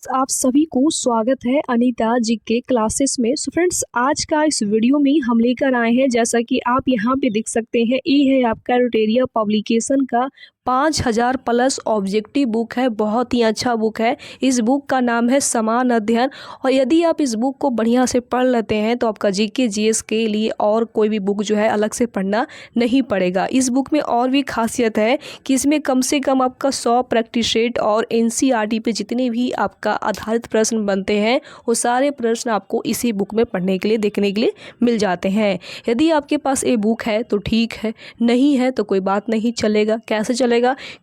आप सभी को स्वागत है अनीता जी के क्लासेस में। सो फ्रेंड्स, आज का इस वीडियो में हम लेकर आए हैं, जैसा कि आप यहाँ पे देख सकते हैं, ये है आपका रोटेरिया पब्लिकेशन का 5000 प्लस ऑब्जेक्टिव बुक है। बहुत ही अच्छा बुक है। इस बुक का नाम है समान अध्ययन। और यदि आप इस बुक को बढ़िया से पढ़ लेते हैं तो आपका जीके जीएस के लिए और कोई भी बुक जो है अलग से पढ़ना नहीं पड़ेगा। इस बुक में और भी खासियत है कि इसमें कम से कम आपका 100 प्रैक्टिस सेट और एनसीईआरटी पे जितने भी आपका आधारित प्रश्न बनते हैं वो सारे प्रश्न आपको इसी बुक में पढ़ने के लिए देखने के लिए मिल जाते हैं। यदि आपके पास ये बुक है तो ठीक है, नहीं है तो कोई बात नहीं, चलेगा। कैसे चलेगा?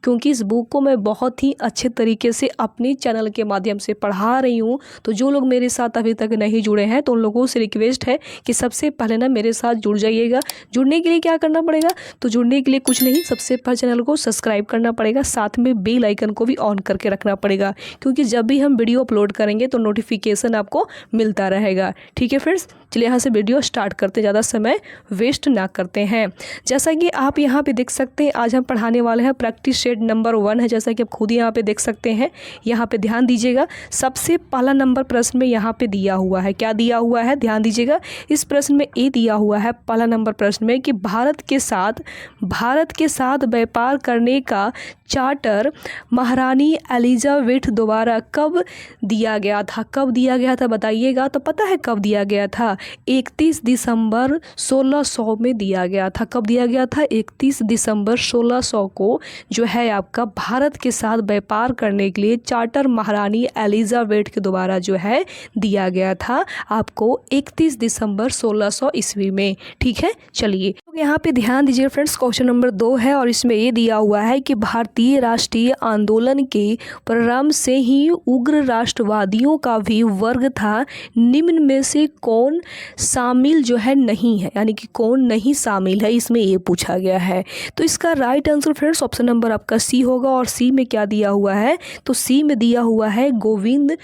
क्योंकि इस बुक को मैं बहुत ही अच्छे तरीके से अपने चैनल के माध्यम से पढ़ा रही हूँ। तो जो लोग मेरे साथ अभी तक नहीं जुड़े हैं तो उन लोगों से रिक्वेस्ट है कि सबसे पहले ना मेरे साथ जुड़ जाइएगा। जुड़ने के लिए क्या करना पड़ेगा? तो जुड़ने के लिए कुछ नहीं, सबसे पहले चैनल को सब्सक्राइब करना पड़ेगा, साथ में बेल आइकन को भी ऑन करके रखना पड़ेगा, क्योंकि जब भी हम वीडियो अपलोड करेंगे तो नोटिफिकेशन आपको मिलता रहेगा। ठीक है फ्रेंड्स, चलिए यहाँ से वीडियो स्टार्ट करते, ज़्यादा समय वेस्ट ना करते हैं। जैसा कि आप यहाँ पे देख सकते हैं, आज हम पढ़ाने वाले हैं प्रैक्टिस सेट नंबर 1 है, जैसा कि आप खुद यहाँ पे देख सकते हैं। यहाँ पे ध्यान दीजिएगा, सबसे पहला नंबर प्रश्न में यहाँ पे दिया हुआ है। क्या दिया हुआ है? ध्यान दीजिएगा, इस प्रश्न में ये दिया हुआ है पहला नंबर प्रश्न में कि भारत के साथ व्यापार करने का चार्टर महारानी एलिजाबेथ द्वारा कब दिया गया था? कब दिया गया था बताइएगा। तो पता है कब दिया गया था? 31 दिसंबर 1600 में दिया गया था। कब दिया गया था? 31 दिसंबर 1600 को जो है आपका भारत के साथ व्यापार करने के लिए चार्टर महारानी एलिजाबेथ के द्वारा जो है दिया गया था आपको 31 दिसंबर 1600 ईस्वी में। ठीक है, चलिए तो यहाँ पे ध्यान दीजिए फ्रेंड्स, क्वेश्चन नंबर 2 है और इसमें ये दिया हुआ है कि भारतीय राष्ट्रीय आंदोलन के प्रारंभ से ही उग्र राष्ट्रवादियों का भी वर्ग था। निम्न में से कौन शामिल जो है नहीं है, यानी कि कौन नहीं शामिल है, इसमें ये पूछा गया है। तो इसका right answer friends option number आपका सी होगा। और सी में क्या दिया हुआ है? तो सी में दिया हुआ है गोविंद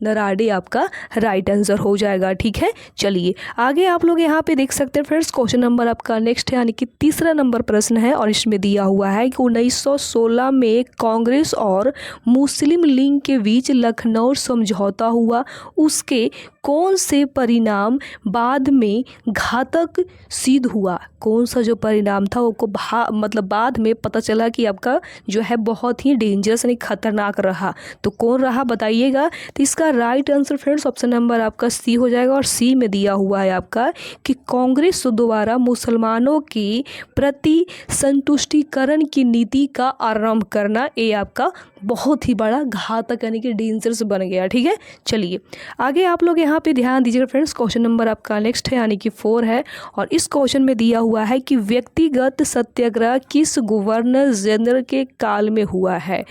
नराडे आपका राइट आंसर हो जाएगा। ठीक है, चलिए आगे आप लोग यहाँ पे देख सकते हैं फ्रेंड्स, क्वेश्चन नंबर आपका नेक्स्ट है, यानी कि तीसरा नंबर प्रश्न है और इसमें दिया हुआ है कि 1916 में कांग्रेस और मुस्लिम लीग के बीच लखनऊ समझौता हुआ। उसके कौन से परिणाम बाद में घातक सिद्ध हुआ? कौन सा जो परिणाम था वो मतलब बाद में पता चला कि आपका जो है बहुत ही डेंजरस यानी खतरनाक रहा। तो कौन रहा बताइएगा। तो इसका right answer friends option number आपका सी हो जाएगा। और सी में दिया हुआ है आपका कि कांग्रेस द्वारा मुसलमानों के प्रति संतुष्टिकरण की नीति का आरंभ करना, ये आपका बहुत ही बड़ा घातक यानी कि डेंजरस बन गया। ठीक है, चलिए आगे आप लोग यहाँ पे ध्यान दीजिएगा फ्रेंड्स, क्वेश्चन नंबर आपका नेक्स्ट है, यानी कि 4 है और इस क्वेश्चन में दिया हुआ है कि व्यक्तिगत सत्याग्रह किस गवर्नर जनरल के काल में हुआ है?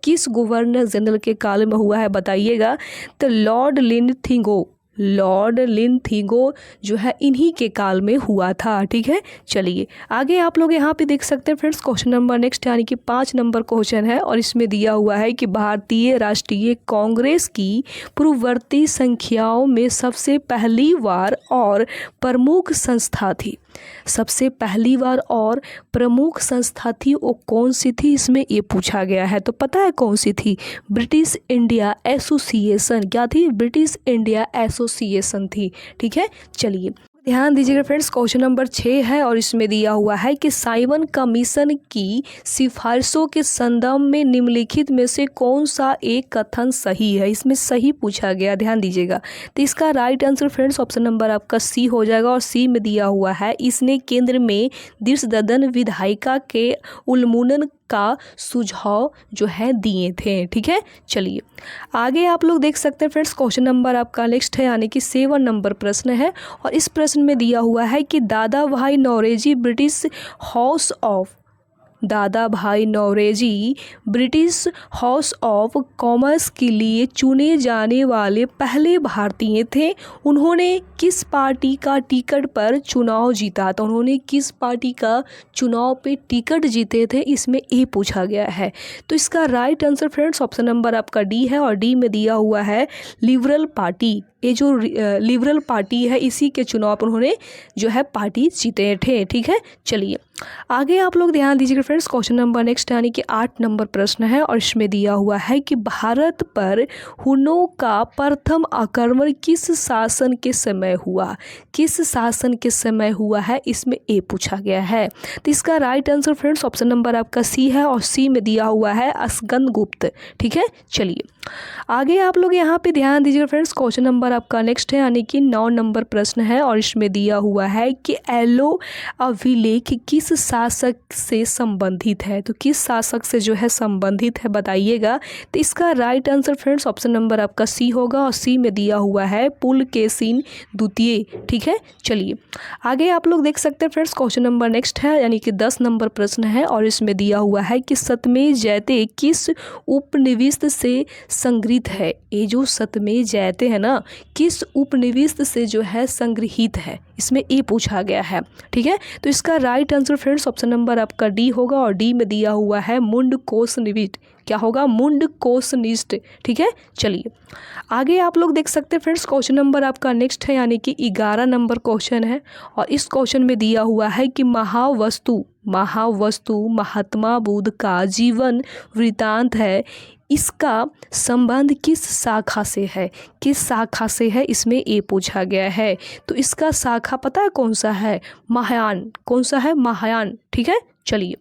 किस गवर्नर जनरल के काल में हुआ है बताइएगा। तो लॉर्ड लिनथिंगो जो है इन्हीं के काल में हुआ था। ठीक है, चलिए आगे आप लोग यहाँ पे देख सकते हैं फ्रेंड्स, क्वेश्चन नंबर नेक्स्ट यानी कि 5 नंबर क्वेश्चन है और इसमें दिया हुआ है कि भारतीय राष्ट्रीय कांग्रेस की पूर्ववर्ती संख्याओं में सबसे पहली बार और प्रमुख संस्था थी। सबसे पहली बार और प्रमुख संस्था थी वो कौन सी थी, इसमें ये पूछा गया है। तो पता है कौन सी थी? British India association. क्या थी? ब्रिटिश इंडिया एसोसिएशन थी। ठीक है, चलिए ध्यान दीजिएगा फ्रेंड्स, क्वेश्चन नंबर 6 है और इसमें दिया हुआ है कि साइमन कमीशन की सिफारिशों के संदर्भ में निम्नलिखित में से कौन सा एक कथन सही है? इसमें सही पूछा गया, ध्यान दीजिएगा। तो इसका right answer friends option number आपका सी हो जाएगा। और सी में दिया हुआ है इसने केंद्र में दीर्घदन विधायिका के उन्मूलन का सुझाव जो है दिए थे। ठीक है, चलिए आगे आप लोग देख सकते हैं फ्रेंड्स, क्वेश्चन नंबर आपका नेक्स्ट है, यानी कि 7 नंबर प्रश्न है और इस प्रश्न में दिया हुआ है कि Dadabhai Naoroji British House of Commons के लिए चुने जाने वाले पहले भारतीय थे। उन्होंने किस पार्टी का टिकट पर चुनाव जीता? तो उन्होंने किस पार्टी का चुनाव पे टिकट जीते थे, इसमें ये पूछा गया है। तो इसका right answer friends option number आपका डी है और डी में दिया हुआ है लिबरल पार्टी। ये जो लिबरल पार्टी है इसी के चुनाव पर उन्होंने जो है पार्टी जीते थे। ठीक है, चलिए आगे आप लोग ध्यान दीजिएगा फ्रेंड्स, क्वेश्चन नंबर नेक्स्ट यानी कि 8 नंबर प्रश्न है और इसमें दिया हुआ है कि भारत पर हुनों का प्रथम आक्रमण किस शासन के समय हुआ। किस शासन के समय हुआ है, इसमें ए पूछा गया है। तो इसका right answer friends option number आपका सी है और सी में दिया हुआ है स्कंदगुप्त। ठीक है, चलिए आगे आप लोग यहाँ पे ध्यान दीजिएगा फ्रेंड्स, क्वेश्चन नंबर आपका नेक्स्ट है यानी कि 9 नंबर प्रश्न है और इसमें दिया हुआ है कि एलो अभिलेख किस शासक से संबंधित है। तो किस शासक से जो है संबंधित है बताइएगा। तो इसका right answer friends option number आपका सी होगा और सी में दिया हुआ है पुलकेशिन द्वितीय। ठीक है, चलिए आगे आप लोग देख सकते हैं फ्रेंड्स, क्वेश्चन नंबर नेक्स्ट है यानी कि 10 नंबर प्रश्न है और इसमें दिया हुआ है कि सतमें जयते किस उपनिवेश से संग्रहित है। ये जो सतमें जयते हैं ना, किस उपनिवेश से जो है संग्रहित है, इसमें ए पूछा गया है। ठीक है, तो इसका right answer friends option number आपका डी होगा और डी में दिया हुआ है मुंडकोसनिष्ठ। क्या होगा, मुंडकोसनिष्ठ। ठीक है, चलिए आगे आप लोग देख सकते हैं फ्रेंड्स, क्वेश्चन नंबर आपका नेक्स्ट है यानी कि 11 नंबर क्वेश्चन है और इस क्वेश्चन में दिया हुआ है कि महावस्तु महात्मा बुद्ध का जीवन वृत्तांत है, इसका संबंध किस शाखा से है। किस शाखा से है, इसमें ए पूछा गया है। तो इसका शाखा पता है कौन सा है, महायान। कौन सा है, महायान। ठीक है, चलिए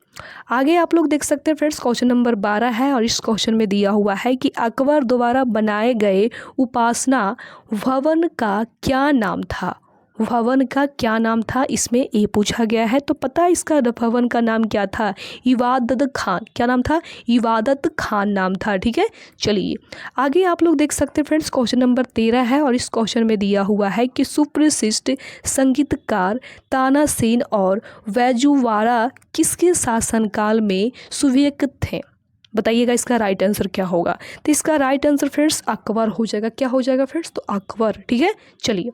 आगे आप लोग देख सकते हैं फ्रेंड्स, क्वेश्चन नंबर 12 है और इस क्वेश्चन में दिया हुआ है कि अकबर द्वारा बनाए गए उपासना भवन का क्या नाम था। भवन का क्या नाम था, इसमें ए पूछा गया है। तो पता है इसका भवन का नाम क्या था, इबादत खान। क्या नाम था, इबादत खान नाम था। ठीक है, चलिए आगे आप लोग देख सकते हैं फ्रेंड्स, क्वेश्चन नंबर 13 है और इस क्वेश्चन में दिया हुआ है कि सुप्रसिद्ध संगीतकार तानासेन और बैजुवाड़ा किसके शासनकाल में सुविख्यात थे। बताइएगा इसका राइट आंसर क्या होगा। तो इसका राइट आंसर फ्रेंड्स अकबर हो जाएगा। क्या हो जाएगा फ्रेंड्स, तो अकबर। ठीक है, चलिए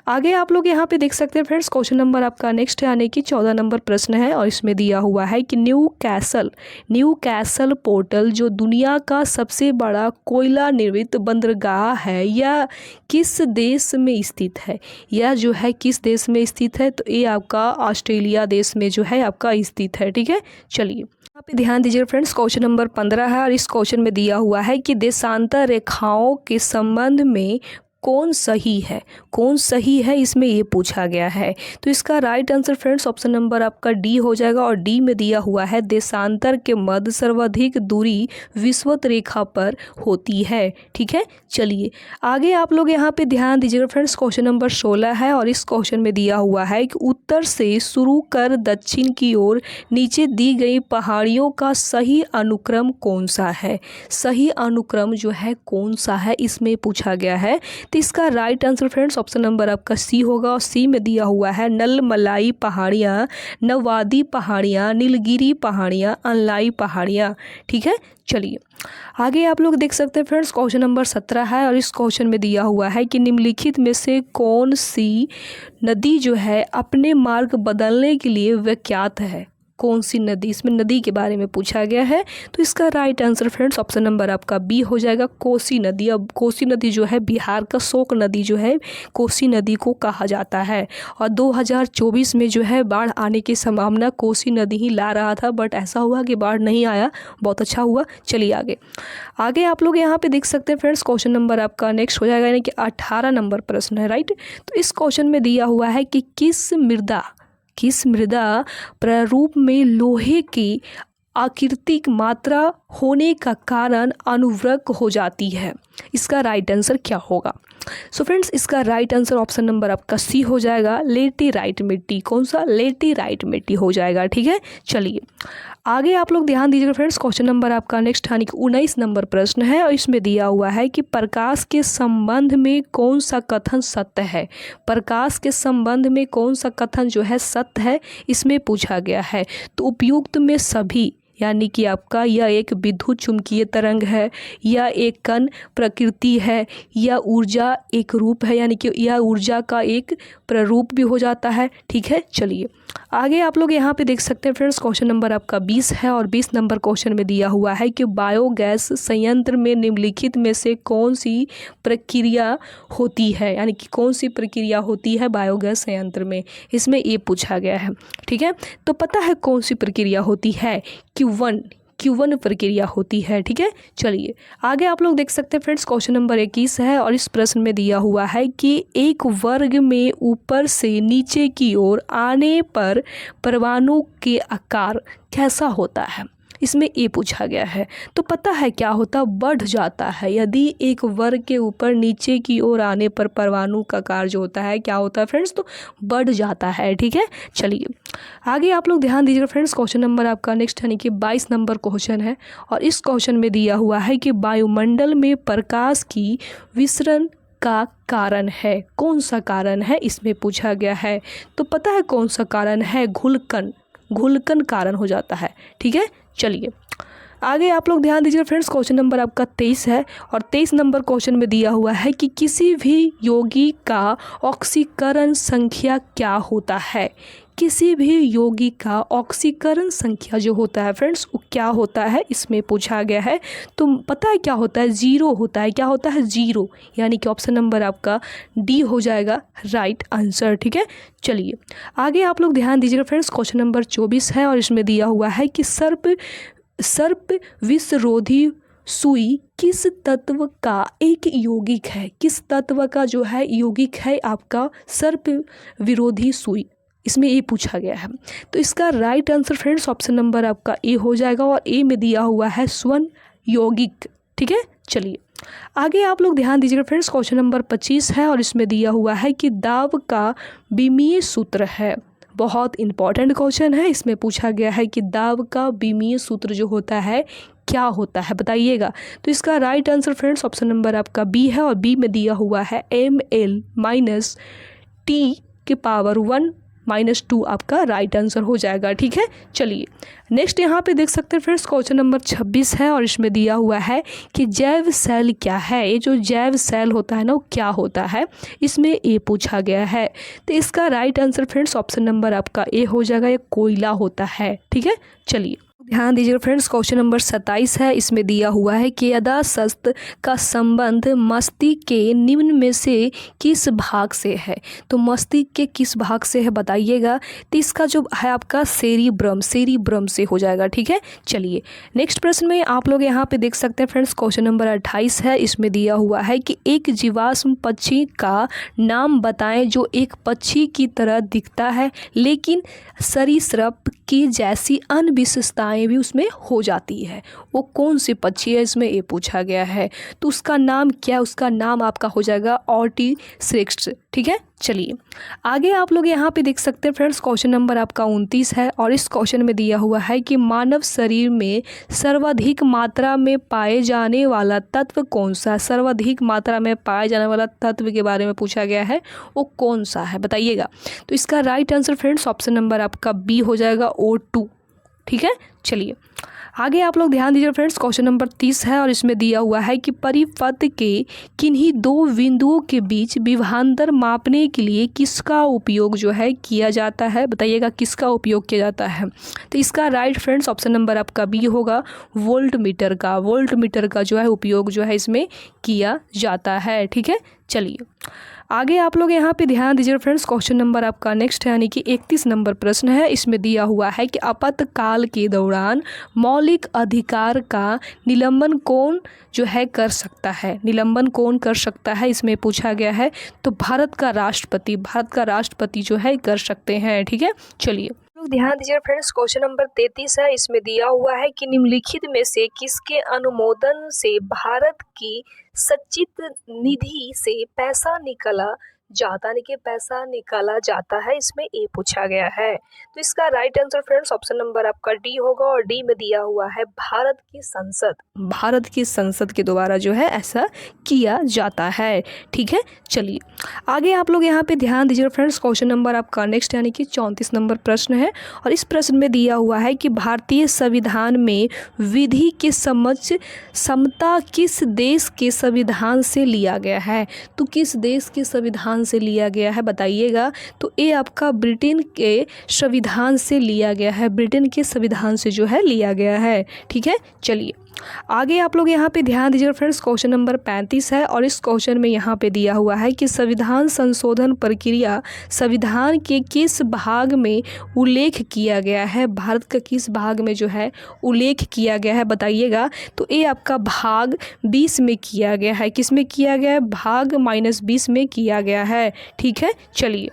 आगे आप लोग यहाँ पे देख सकते हैं फ्रेंड्स, क्वेश्चन नंबर आपका नेक्स्ट है यानी कि 14 नंबर प्रश्न है और इसमें दिया हुआ है कि न्यू कैसल पोर्टल जो दुनिया का सबसे बड़ा कोयला निर्मित बंदरगाह है, यह किस देश में स्थित है। यह जो है किस देश में स्थित है, तो ये आपका ऑस्ट्रेलिया देश में जो है आपका स्थित है। ठीक है, चलिए यहाँ पे ध्यान दीजिए फ्रेंड्स, क्वेश्चन नंबर 15 है और इस क्वेश्चन में दिया हुआ है कि देशांतर रेखाओं के संबंध में कौन सही है। कौन सही है, इसमें ये पूछा गया है। तो इसका right answer friends option number आपका डी हो जाएगा और डी में दिया हुआ है देशांतर के मध्य सर्वाधिक दूरी विषुवत रेखा पर होती है। ठीक है, चलिए आगे आप लोग यहाँ पे ध्यान दीजिएगा फ्रेंड्स, क्वेश्चन नंबर 16 है और इस क्वेश्चन में दिया हुआ है कि उत्तर से शुरू कर दक्षिण की ओर नीचे दी गई पहाड़ियों का सही अनुक्रम कौन सा है। सही अनुक्रम जो है कौन सा है, इसमें पूछा गया है। तो इसका right answer friends option number आपका सी होगा और सी में दिया हुआ है नलमलाई पहाड़ियाँ, नवादी पहाड़ियाँ, नीलगिरी पहाड़ियाँ, अनलाई पहाड़ियाँ। ठीक है, चलिए आगे आप लोग देख सकते हैं फ्रेंड्स, क्वेश्चन नंबर 17 है और इस क्वेश्चन में दिया हुआ है कि निम्नलिखित में से कौन सी नदी जो है अपने मार्ग बदलने के लिए विख्यात है। कौन सी नदी, इसमें नदी के बारे में पूछा गया है। तो इसका right answer friends option number आपका बी हो जाएगा, कोसी नदी। अब कोसी नदी जो है बिहार का शोक नदी जो है कोसी नदी को कहा जाता है और 2024 में जो है बाढ़ आने की संभावना कोसी नदी ही ला रहा था, बट ऐसा हुआ कि बाढ़ नहीं आया, बहुत अच्छा हुआ। चलिए आगे आप लोग यहाँ पे देख सकते हैं फ्रेंड्स, क्वेश्चन नंबर आपका नेक्स्ट हो जाएगा यानी कि 18 नंबर प्रश्न है। राइट, तो इस क्वेश्चन में दिया हुआ है कि किस मृदा प्रारूप में लोहे की आकृतिक मात्रा होने का कारण अनुवर्क हो जाती है। इसका राइट आंसर क्या होगा। सो फ्रेंड्स, इसका राइट आंसर ऑप्शन नंबर आपका सी हो जाएगा, लेटेराइट मिट्टी। कौन सा, लेटेराइट मिट्टी हो जाएगा। ठीक है, चलिए आगे आप लोग ध्यान दीजिएगा फ्रेंड्स, क्वेश्चन नंबर आपका नेक्स्ट यानी कि 19 नंबर प्रश्न है और इसमें दिया हुआ है कि प्रकाश के संबंध में कौन सा कथन सत्य है। प्रकाश के संबंध में कौन सा कथन जो है सत्य है, इसमें पूछा गया है। तो उपयुक्त में सभी यानी कि आपका यह एक विद्युत चुम्बकीय तरंग है, या एक कण प्रकृति है, या ऊर्जा एक रूप है, यानी कि यह ऊर्जा का एक प्ररूप भी हो जाता है। ठीक है, चलिए आगे आप लोग यहाँ पे देख सकते हैं फ्रेंड्स, क्वेश्चन नंबर आपका 20 है और 20 नंबर क्वेश्चन में दिया हुआ है कि बायोगैस संयंत्र में निम्नलिखित में से कौन सी प्रक्रिया होती है, यानी कि कौन सी प्रक्रिया होती है बायोगैस संयंत्र में, इसमें ये पूछा गया है। ठीक है, तो पता है कौन सी प्रक्रिया होती है, Q1 प्रक्रिया होती है। ठीक है, चलिए आगे आप लोग देख सकते हैं फ्रेंड्स, क्वेश्चन नंबर 21 है और इस प्रश्न में दिया हुआ है कि एक वर्ग में ऊपर से नीचे की ओर आने पर परमाणु के आकार कैसा होता है, इसमें ये पूछा गया है। तो पता है क्या होता, बढ़ जाता है। यदि एक वर्ग के ऊपर नीचे की ओर आने पर परमाणु का आकार जो होता है क्या होता है फ्रेंड्स, तो बढ़ जाता है। ठीक है, चलिए आगे आप लोग ध्यान दीजिएगा फ्रेंड्स, क्वेश्चन नंबर आपका नेक्स्ट यानी कि 22 नंबर क्वेश्चन है और इस क्वेश्चन में दिया हुआ है कि वायुमंडल में प्रकाश की विसरण का कारण है, कौन सा कारण है, इसमें पूछा गया है। तो पता है कौन सा कारण है, घुलकन कारण हो जाता है। ठीक है, चलिए आगे आप लोग ध्यान दीजिए फ्रेंड्स, क्वेश्चन नंबर आपका 23 है और 23 नंबर क्वेश्चन में दिया हुआ है कि किसी भी यौगिक का ऑक्सीकरण संख्या क्या होता है, किसी भी यौगिक का ऑक्सीकरण संख्या जो होता है फ्रेंड्स वो क्या होता है, इसमें पूछा गया है। तो पता है क्या होता है, 0 होता है। क्या होता है, 0, यानी कि ऑप्शन नंबर आपका डी हो जाएगा राइट आंसर। ठीक है, चलिए आगे आप लोग ध्यान दीजिएगा फ्रेंड्स, क्वेश्चन नंबर 24 है और इसमें दिया हुआ है कि सर्प विषरोधी सुई किस तत्व का एक यौगिक है, किस तत्व का जो है यौगिक है आपका सर्प विरोधी सुई, इसमें ए पूछा गया है। तो इसका right answer friends option number आपका ए हो जाएगा और ए में दिया हुआ है स्वर्ण यौगिक। ठीक है, चलिए आगे आप लोग ध्यान दीजिएगा फ्रेंड्स, क्वेश्चन नंबर 25 है और इसमें दिया हुआ है कि दाब का विमीय सूत्र है। बहुत इंपॉर्टेंट क्वेश्चन है, इसमें पूछा गया है कि दाब का विमीय सूत्र जो होता है क्या होता है, बताइएगा। तो इसका right answer friends option number आपका बी है और बी में दिया हुआ है ml - T⁻1 - 2 आपका राइट आंसर हो जाएगा। ठीक है, चलिए नेक्स्ट यहाँ पे देख सकते हैं फ्रेंड्स, क्वेश्चन नंबर 26 है और इसमें दिया हुआ है कि जैव सेल क्या है, ये जो जैव सेल होता है ना वो क्या होता है, इसमें ए पूछा गया है। तो इसका right answer friends option number आपका ए हो जाएगा, ये कोयला होता है। ठीक है, चलिए ध्यान दीजिएगा फ्रेंड्स, क्वेश्चन नंबर 27 है, इसमें दिया हुआ है कि यदासंध का संबंध मस्तिष्क के निम्न में से किस भाग से है। तो मस्तिष्क के किस भाग से है बताइएगा। तो इसका जो है आपका सेरिब्रम से हो जाएगा। ठीक है, चलिए नेक्स्ट प्रश्न में आप लोग यहाँ पे देख सकते हैं फ्रेंड्स, क्वेश्चन नंबर 28 है, इसमें दिया हुआ है कि एक जीवाश्म पक्षी का नाम बताएं जो एक पक्षी की तरह दिखता है लेकिन सरीसृप की जैसी अन्य विशेषताएं भी उसमें हो जाती है, वो कौन सी पक्षी है, इसमें ये पूछा गया है। तो उसका नाम क्या है, उसका नाम आपका हो जाएगा ऑर्टिसेप्स। ठीक है, चलिए आगे आप लोग यहाँ पे देख सकते हैं फ्रेंड्स, क्वेश्चन नंबर आपका 29 है और इस क्वेश्चन में दिया हुआ है कि मानव शरीर में सर्वाधिक मात्रा में पाए जाने वाला तत्व कौन सा, सर्वाधिक मात्रा में पाए जाने वाला तत्व के बारे में पूछा गया है, वो कौन सा है बताइएगा। तो इसका right answer friends option number आपका बी हो जाएगा O2। ठीक है, चलिए आगे आप लोग ध्यान दीजिए फ्रेंड्स, क्वेश्चन नंबर 30 है और इसमें दिया हुआ है कि परिपथ के किन्हीं दो बिंदुओं के बीच विभवांतर मापने के लिए किसका उपयोग जो है किया जाता है, बताइएगा किसका उपयोग किया जाता है। तो इसका राइट फ्रेंड्स ऑप्शन नंबर आपका बी होगा, वोल्टमीटर का जो है उपयोग जो है इसमें किया जाता है। ठीक है, चलिए आगे आप लोग यहाँ पे ध्यान दीजिए फ्रेंड्स, क्वेश्चन नंबर आपका नेक्स्ट है यानी कि 31 नंबर प्रश्न है, इसमें दिया हुआ है कि आपातकाल के दौरान मौलिक अधिकार का निलंबन कौन जो है कर सकता है, निलंबन कौन कर सकता है, इसमें पूछा गया है। तो भारत का राष्ट्रपति जो है कर सकते हैं। ठीक है, चलिए ध्यान दीजिए फ्रेंड्स, क्वेश्चन नंबर 33 है, इसमें दिया हुआ है कि निम्नलिखित में से किसके अनुमोदन से भारत की संचित निधि से पैसा निकाला जाता नहीं कि पैसा निकाला जाता है, इसमें ए पूछा गया है। तो इसका right answer friends option number आपका डी होगा और डी में दिया हुआ है भारत की संसद। भारत की संसद के द्वारा जो है ऐसा किया जाता है। ठीक है, चलिए आगे आप लोग यहाँ पे ध्यान दीजिए फ्रेंड्स। क्वेश्चन नंबर आपका नेक्स्ट यानी कि 34 नंबर प्रश्न है और इस प्रश्न में दिया हुआ है कि भारतीय संविधान में विधि के समता किस देश के संविधान से लिया गया है। तो किस देश के संविधान से लिया गया है बताइएगा। तो ये आपका ब्रिटेन के संविधान से लिया गया है, ब्रिटेन के संविधान से जो है लिया गया है। ठीक है, चलिए आगे आप लोग यहाँ पे ध्यान दीजिएगा फ्रेंड्स। क्वेश्चन नंबर 35 है और इस क्वेश्चन में यहाँ पे दिया हुआ है कि संविधान संशोधन प्रक्रिया संविधान के किस भाग में उल्लेख किया गया है। भारत का किस भाग में जो है उल्लेख किया गया है बताइएगा। तो ये आपका भाग 20 में किया गया है। किस में किया गया है? भाग -20 में किया गया है। ठीक है, चलिए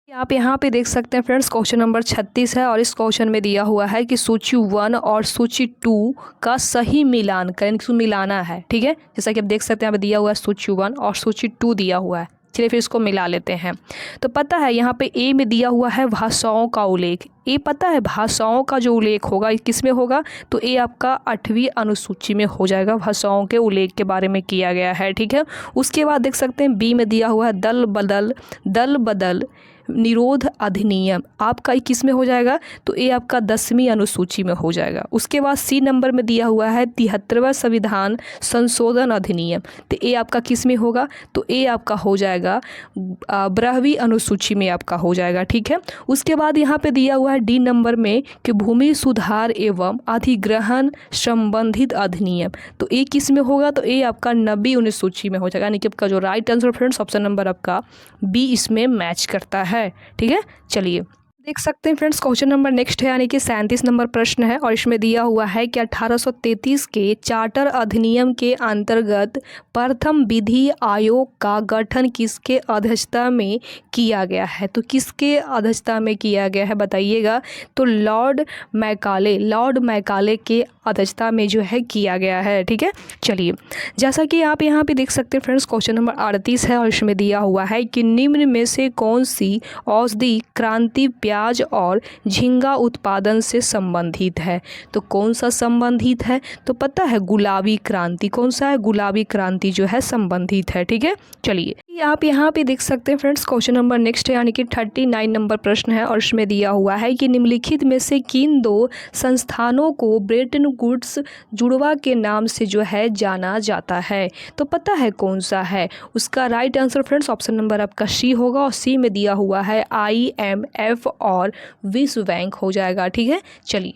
आप यहाँ पे देख सकते हैं फ्रेंड्स। क्वेश्चन नंबर 36 है और इस क्वेश्चन में दिया हुआ है कि सूची 1 और सूची 2 का सही मिलान करें, इसको मिलाना है। ठीक है, जैसा कि आप देख सकते हैं यहाँ पे दिया हुआ है सूची 1 और सूची 2 दिया हुआ है। चलिए फिर इसको मिला लेते हैं। तो पता है यहाँ पे ए में दिया हुआ है भाषाओं का उल्लेख। ये पता है भाषाओं का जो उल्लेख होगा किस में होगा। तो ये आपका 8वीं अनुसूची में हो जाएगा, भाषाओं के उल्लेख के बारे में किया गया है। ठीक है, उसके बाद देख सकते हैं बी में दिया हुआ है दल बदल निरोध अधिनियम, आपका किस में हो जाएगा। तो ये आपका 10वीं अनुसूची में हो जाएगा। उसके बाद सी नंबर में दिया हुआ है 73वां संविधान संशोधन अधिनियम। तो ये आपका किस में होगा। तो ये आपका हो जाएगा 12वीं अनुसूची में आपका हो जाएगा। ठीक है, उसके बाद यहाँ पे दिया हुआ है डी नंबर में कि भूमि सुधार एवं अधिग्रहण संबंधित अधिनियम। तो ये किस में होगा। तो ये आपका 90वीं अनुसूची में हो जाएगा। यानी कि आपका जो right answer friends option number आपका बी इसमें मैच करता है। ठीक है, चलिए देख सकते हैं फ्रेंड्स। क्वेश्चन नंबर नेक्स्ट है यानी कि 37 नंबर प्रश्न है और इसमें दिया हुआ है कि 1833 के चार्टर अधिनियम के अंतर्गत प्रथम विधि आयोग का गठन किसके अध्यक्षता में किया गया है। तो किसके अध्यक्षता में किया गया है बताइएगा। तो लॉर्ड मैकाले के अध्यक्षता में जो है किया गया है। ठीक है, चलिए जैसा कि आप यहाँ पे देख सकते हैं फ्रेंड्स। क्वेश्चन नंबर 38 है और इसमें दिया हुआ है कि निम्न में से कौन सी औषधि क्रांति प्याज और झींगा उत्पादन से संबंधित है। तो कौन सा संबंधित है। तो पता है गुलाबी क्रांति। कौन सा है? गुलाबी क्रांति जो है संबंधित है। ठीक है, चलिए आप यहाँ पे देख सकते हैं फ्रेंड्स। क्वेश्चन नंबर नेक्स्ट है यानी कि 39 नंबर प्रश्न है और इसमें दिया हुआ है कि निम्नलिखित में से किन 2 संस्थानों को ब्रेटन वुड्स जुड़वा के नाम से जो है जाना जाता है। तो पता है कौन सा है। उसका right answer friends option number आपका सी होगा और सी में दिया हुआ है IMF और विश्व बैंक हो जाएगा। ठीक है, चलिए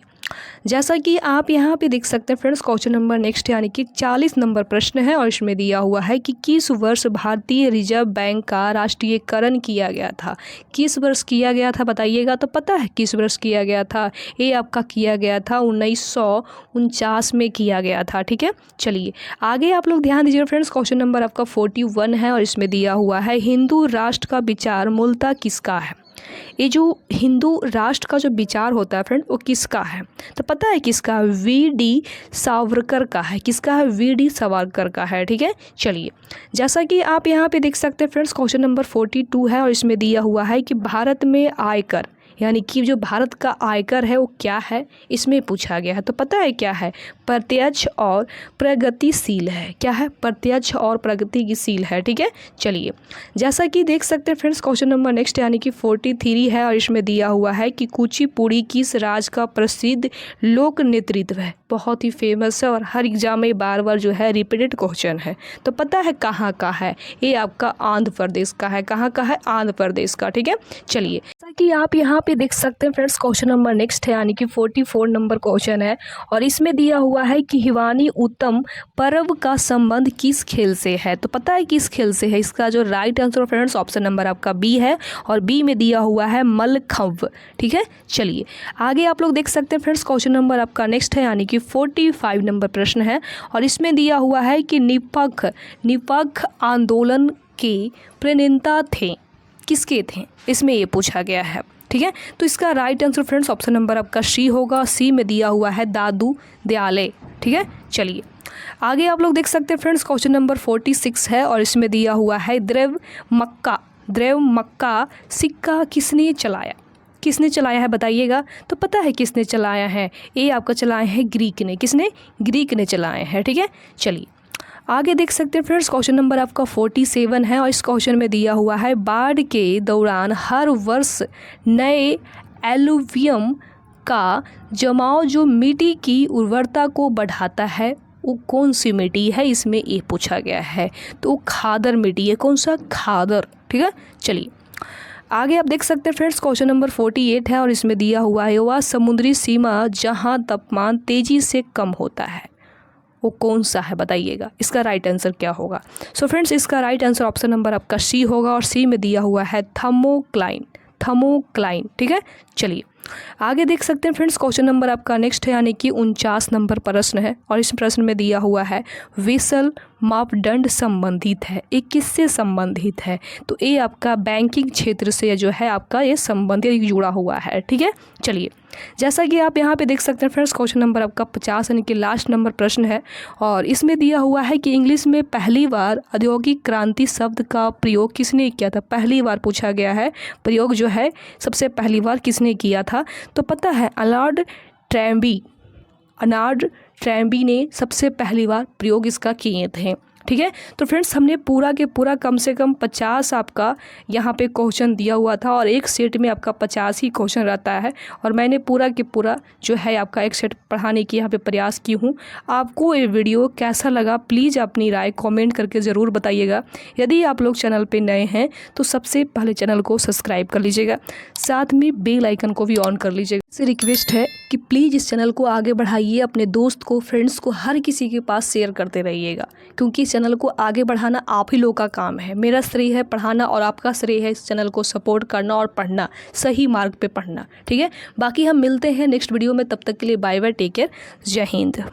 जैसा कि आप यहाँ पे देख सकते हैं फ्रेंड्स। क्वेश्चन नंबर नेक्स्ट यानी कि 40 नंबर प्रश्न है और इसमें दिया हुआ है कि किस वर्ष भारतीय रिजर्व बैंक का राष्ट्रीयकरण किया गया था। किस वर्ष किया गया था बताइएगा। तो पता है किस वर्ष किया गया था। ये आपका किया गया था 1949 में किया गया था। ठीक है, चलिए आगे आप लोग ध्यान दीजिए फ्रेंड्स। क्वेश्चन नंबर आपका 41 है और इसमें दिया हुआ है हिंदू राष्ट्र का विचार मूलतः किसका है। ये जो हिंदू राष्ट्र का जो विचार होता है फ्रेंड वो किसका है। तो पता है किसका। VD सावरकर का है। किसका है। VD सावरकर का है। ठीक है, चलिए जैसा कि आप यहाँ पे देख सकते हैं फ्रेंड्स। क्वेश्चन नंबर 42 है और इसमें दिया हुआ है कि भारत में आयकर यानी कि जो भारत का आयकर है वो क्या है, इसमें पूछा गया है। तो पता है क्या है। प्रत्यक्ष और प्रगतिशील है। क्या है। प्रत्यक्ष और प्रगतिशील है। ठीक है, चलिए जैसा कि देख सकते हैं फ्रेंड्स। क्वेश्चन नंबर नेक्स्ट यानी कि 43 है और इसमें दिया हुआ है कि कुचिपुड़ी किस राज्य का प्रसिद्ध लोक नृत्य है। बहुत ही फेमस है और हर एग्जाम में बार बार जो है रिपीटेड क्वेश्चन है। तो पता है कहाँ का है। ये आपका आंध्र प्रदेश का है। कहाँ का है। आंध्र प्रदेश का। ठीक है, चलिए जैसा कि आप यहाँ पे देख सकते हैं फ्रेंड्स। क्वेश्चन नंबर नेक्स्ट है यानी कि 44 नंबर क्वेश्चन है और इसमें दिया हुआ है कि हिवानी उत्तम पर्व का संबंध किस खेल से है। तो पता है किस खेल से है। इसका जो right answer friends option number आपका बी है और बी में दिया हुआ है मल्लखंभ। ठीक है, चलिए आगे आप लोग देख सकते हैं फ्रेंड्स। क्वेश्चन नंबर आपका नेक्स्ट है यानी कि 45 नंबर प्रश्न है और इसमें दिया हुआ है कि निपक्ष आंदोलन के प्रणेता थे। किसके थे। इसमें ये पूछा गया है। ठीक है। तो इसका right answer friends option number आपका सी होगा। सी में दिया हुआ है दादू दयाले। ठीक है, चलिए आगे आप लोग देख सकते हैं फ्रेंड्स, क्वेश्चन नंबर 46 है और इसमें दिया हुआ है द्रव मक्का सिक्का किसने चलाया? किसने चलाया है बताइएगा। तो पता है किसने चलाया है, ये आपका चलाए हैं ग्रीक ने। किसने? ग्रीक ने चलाए हैं। ठीक है, चलिए आगे देख सकते हैं फ्रेंड्स, क्वेश्चन नंबर आपका 47 है और इस क्वेश्चन में दिया हुआ है बाढ़ के दौरान हर वर्ष नए एलुवियम का जमाव जो मिट्टी की उर्वरता को बढ़ाता है वो कौन सी मिट्टी है? इसमें ये पूछा गया है। तो खादर मिट्टी है। कौन सा? खादर। ठीक है, चलिए आगे आप देख सकते हैं फ्रेंड्स, क्वेश्चन नंबर 48 है और इसमें दिया हुआ है वह समुद्री सीमा जहां तापमान तेजी से कम होता है वो कौन सा है बताइएगा। इसका राइट आंसर क्या होगा? सो फ्रेंड्स इसका राइट आंसर ऑप्शन नंबर आपका सी होगा और सी में दिया हुआ है थर्मोक्लाइन। ठीक है, चलिए आगे देख सकते हैं फ्रेंड्स, क्वेश्चन नंबर आपका नेक्स्ट है यानी कि 49 नंबर प्रश्न है और इस प्रश्न में दिया हुआ है विसल मापदंड संबंधित है। ये किससे संबंधित है? तो ये आपका बैंकिंग क्षेत्र से जो है आपका ये संबंधित जुड़ा हुआ है। ठीक है, चलिए जैसा कि आप यहाँ पे देख सकते हैं फ्रेंड्स, क्वेश्चन नंबर आपका 50 यानी कि लास्ट नंबर प्रश्न है और इसमें दिया हुआ है कि इंग्लिश में पहली बार औद्योगिक क्रांति शब्द का प्रयोग किसने किया था? पहली बार पूछा गया है, प्रयोग जो है सबसे पहली बार किसने किया था? तो पता है अर्नाल्ड टैम्बी ने सबसे पहली बार प्रयोग इसका किए थे। ठीक है, तो फ्रेंड्स हमने पूरा के पूरा कम से कम 50 आपका यहाँ पे क्वेश्चन दिया हुआ था और एक सेट में आपका 50 ही क्वेश्चन रहता है और मैंने पूरा के पूरा जो है आपका एक सेट पढ़ाने की यहाँ पे प्रयास की हूँ। आपको ये वीडियो कैसा लगा प्लीज़ अपनी राय कमेंट करके ज़रूर बताइएगा। यदि आप लोग चैनल पे नए हैं तो सबसे पहले चैनल को सब्सक्राइब कर लीजिएगा, साथ में बेल आइकन को भी ऑन कर लीजिएगा। इससे रिक्वेस्ट है कि प्लीज़ इस चैनल को आगे बढ़ाइए, अपने दोस्त को, फ्रेंड्स को, हर किसी के पास शेयर करते रहिएगा क्योंकि चैनल को आगे बढ़ाना आप ही लोगों का काम है। मेरा श्रेय है पढ़ाना और आपका श्रेय है इस चैनल को सपोर्ट करना और पढ़ना, सही मार्ग पे पढ़ना। ठीक है, बाकी हम मिलते हैं नेक्स्ट वीडियो में, तब तक के लिए बाय बाय, टेक केयर, जय हिंद।